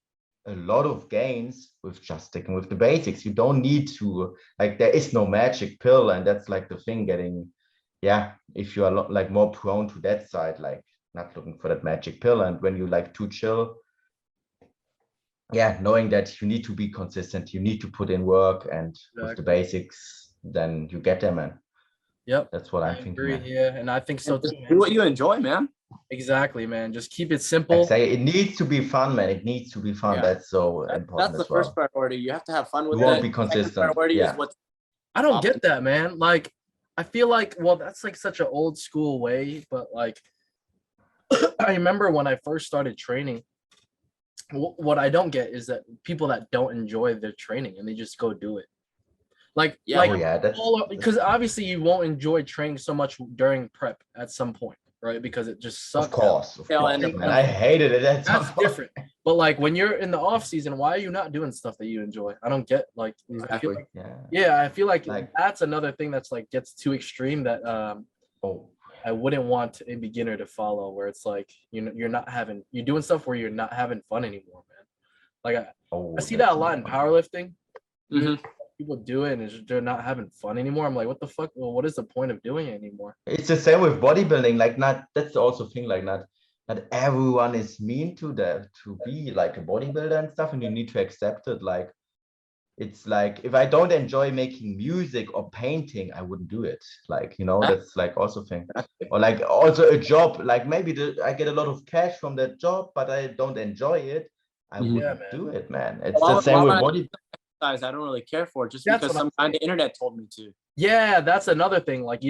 a lot of gains with just sticking with the basics. You don't need to, like, there is no magic pill. And that's like the thing, getting, if you are like more prone to that side, like not looking for that magic pill. And when you like too chill, knowing that you need to be consistent, you need to put in work, and with the basics, then you get them, man. Yep. That's what I think. Yeah, and I think so too. Do what you enjoy, man. Exactly, man. Just keep it simple. I say it needs to be fun, man. It needs to be fun. That's so important. That's the first priority. You have to have fun with it. You won't be consistent. I don't get that, man. Like, I feel like, well, that's like such an old school way, but like, I remember when I first started training, what I don't get is that people that don't enjoy their training and they just go do it. Because obviously you won't enjoy training so much during prep at some point, right? Because it just sucks. Of course. And I hated it. That's different. But like when you're in the off season, why are you not doing stuff that you enjoy? I don't get like exactly. I feel like that's another thing that's like gets too extreme that I wouldn't want a beginner to follow, where it's like you're doing stuff where you're not having fun anymore, man. Like I see that a lot in powerlifting. People do it and they're not having fun anymore. I'm like, what the fuck? Well, what is the point of doing it anymore? It's the same with bodybuilding. Like, that's also thing. Like, not everyone is mean to be like a bodybuilder and stuff, and you need to accept it. Like, it's like, if I don't enjoy making music or painting, I wouldn't do it. Like, that's like also thing. Or like also a job, like maybe I get a lot of cash from that job, but I don't enjoy it. I wouldn't do it, man. It's the same with bodybuilding. I don't really care for, just because some kind of internet told me to. Yeah, that's another thing. Like,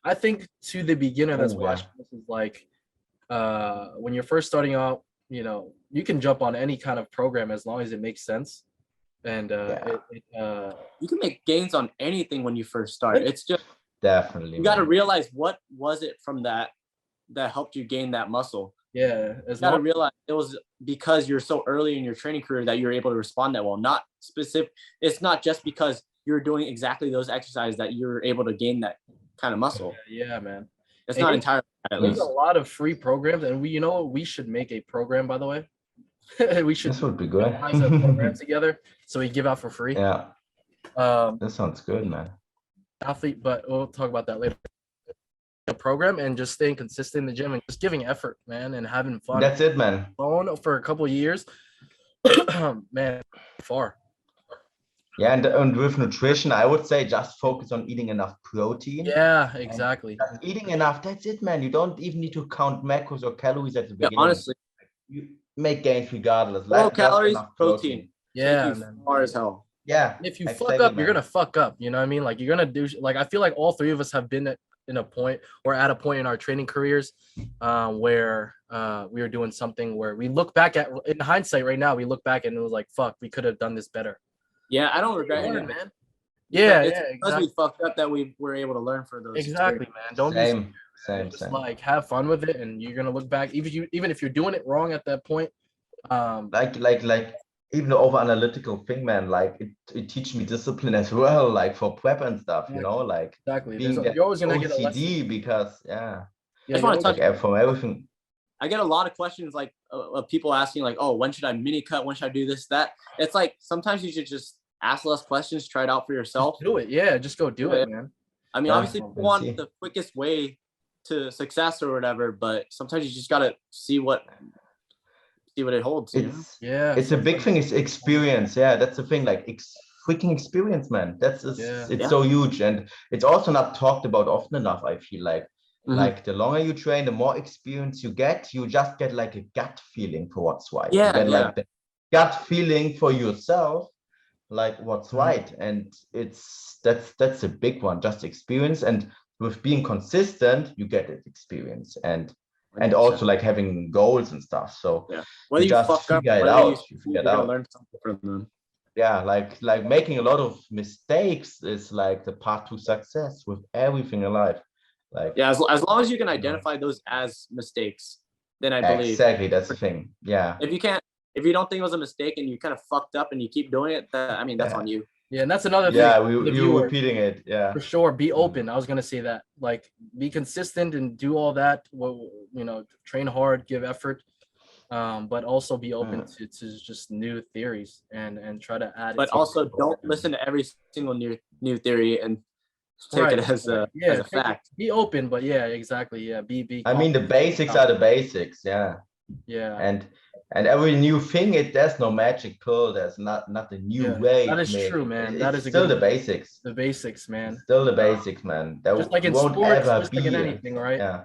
I think to the beginner that's watching this is like, when you're first starting out, you can jump on any kind of program as long as it makes sense. And you can make gains on anything when you first start. It's just definitely you got to realize what was it from that helped you gain that muscle. Yeah, You gotta realize it was because you're so early in your training career that you're able to respond that well. Not specific. It's not just because you're doing exactly those exercises that you're able to gain that kind of muscle. Yeah, man. It's not entirely at There's least. a lot of free programs, and we should make a program, by the way. We should. This would be good. Organize a program together so we give out for free. Yeah. That sounds good, man. Athlete, but we'll talk about that later. A program and just staying consistent in the gym and just giving effort, man, and having fun. That's it, man. For a couple of years, man, far. Yeah, and with nutrition, I would say just focus on eating enough protein. Yeah, exactly. Just eating enough, that's it, man. You don't even need to count macros or calories at the beginning. Honestly, you make gains regardless. Low calories, protein. Yeah, far as hell. Yeah. If you fuck up, you're gonna fuck up. You know what I mean? Like you're gonna do. Like I feel like all three of us have been at a point in our training careers where we were doing something where we look back at, in hindsight right now, we look back and it was like, fuck, we could have done this better. Yeah, I don't regret it, man. Yeah, it's yeah, because we fucked up that we were able to learn for those. Exactly, man. Don't same. Just like have fun with it, and you're gonna look back, even if you're doing it wrong at that point. Like even the over analytical thing, man, like it teaches me discipline as well, like for prep and stuff, you know, like exactly. You're always gonna get a OCD because I just want to touch from everything. I get a lot of questions like of people asking like, oh, when should I mini cut? When should I do this, that? It's like sometimes you should just ask less questions, try it out for yourself. Just do it. Yeah, just go do it, man. I mean, obviously you want the quickest way to success or whatever, but sometimes you just gotta see what it holds. It's a big thing. It's experience. Yeah, that's the thing. Like freaking experience, man. It's so huge, and it's also not talked about often enough. I feel like. Like the longer you train, the more experience you get. You just get like a gut feeling for what's right. Yeah, you get like the gut feeling for yourself, like what's right. And that's a big one. Just experience, and with being consistent, you get that experience, and also like having goals and stuff. So whether you just fuck up, figure it out. You figure it out. Learn something from them. Yeah, like making a lot of mistakes is like the path to success with everything in life. Like, yeah, as long as you can identify those as mistakes, then I believe exactly that's the thing. Yeah. If you don't think it was a mistake and you kind of fucked up and you keep doing it, I mean that's on you. Yeah, and that's another thing. Yeah, you're repeating it. Yeah, for sure. Be open. I was gonna say that. Like, be consistent and do all that. Well, train hard, give effort, but also be open to just new theories and try to add. But also, don't listen to every single new theory and take it as a fact. Be open, but yeah, exactly. Yeah, be. I mean, the basics are the basics. Yeah. Yeah. And every new thing, there's no magic pill. There's not a new way. That is true, man. That is still the basics. The basics, man. Still the basics, man. That just like in won't sports, ever just like in anything, right? Yeah.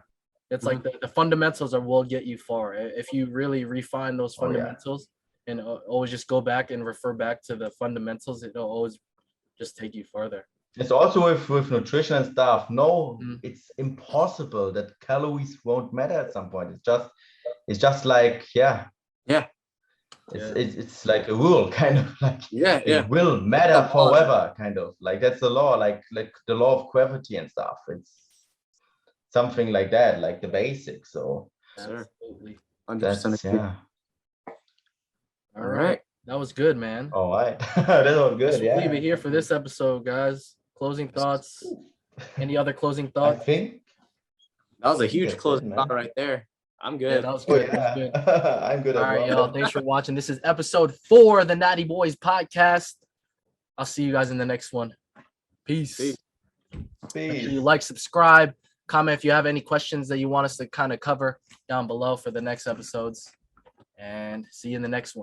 It's like the fundamentals will get you far if you really refine those fundamentals and always just go back and refer back to the fundamentals. It'll always just take you farther. It's also with nutrition and stuff. No, it's impossible that calories won't matter at some point. It's just like it's like a rule, kind of like it will matter forever, kind of like that's the law, like the law of gravity and stuff. It's something like that, like the basics. So absolutely, 100%. All right, that was good, man. All right, that was good. We'll leave it here for this episode, guys. Closing thoughts. Any other closing thoughts? I think that was a huge closing thought right there. I'm good. Yeah, that was good. That was good. I'm good. All right, y'all. Thanks for watching. This is episode 4 of the Natty Boys podcast. I'll see you guys in the next one. Peace. Make sure you like, subscribe, comment if you have any questions that you want us to kind of cover down below for the next episodes. And see you in the next one.